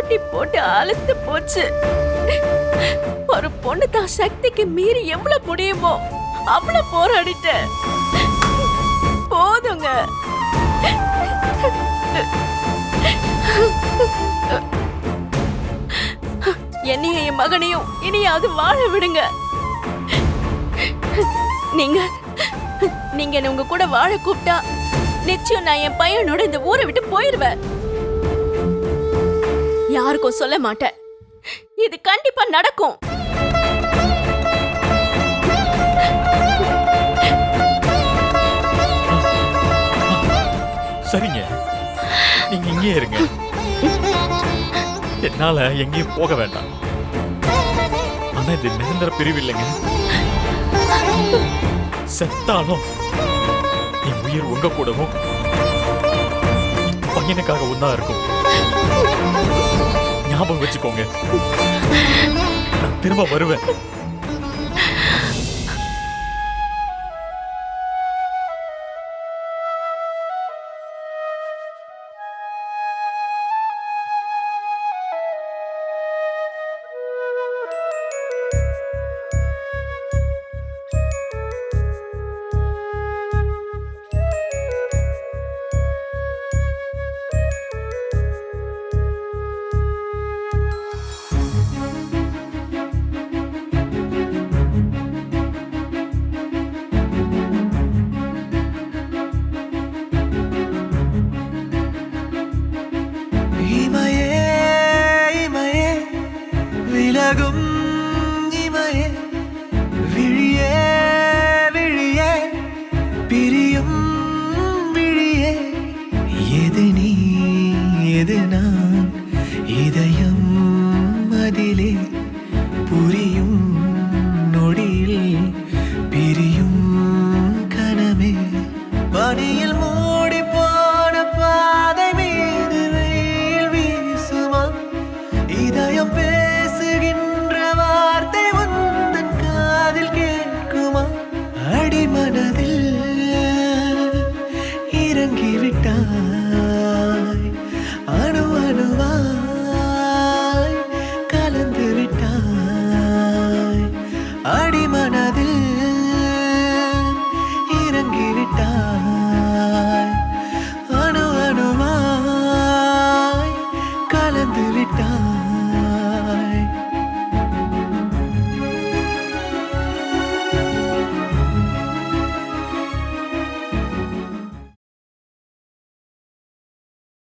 போட்டி போட்டு அழுத்து போச்சு. ஒரு பொண்ணு தான் சக்திக்கு மீறி எவ்வளவு முடியுமோ அவ்வளவு போராடிட்ட. போதுங்க. என்னையும் என் மகனையும் இனியாவது வாழ விடுங்க. நீங்க நீங்க என்ன உங்க கூட வாழ கூப்பிட்டா நிச்சயம் நான் என் பையனோட இந்த ஊரை விட்டு போயிருவேன். யாருக்கும் சொல்ல மாட்டேன். இது கண்டிப்பா நடக்கும். சரிங்க, நீங்க இங்கே இருங்க. என்னால எங்கேயும் போக வேண்டாம். ஆனா இது நிரந்தர பிரிவு இல்லைங்க. செத்தாலும் என் உயிர் உங்க கூடவும் பையனுக்காகவும் தான் இருக்கும். ஞாபகம் வச்சுக்கோங்க. நான் திரும்ப வருவேன். எது நீ எது நான் இதை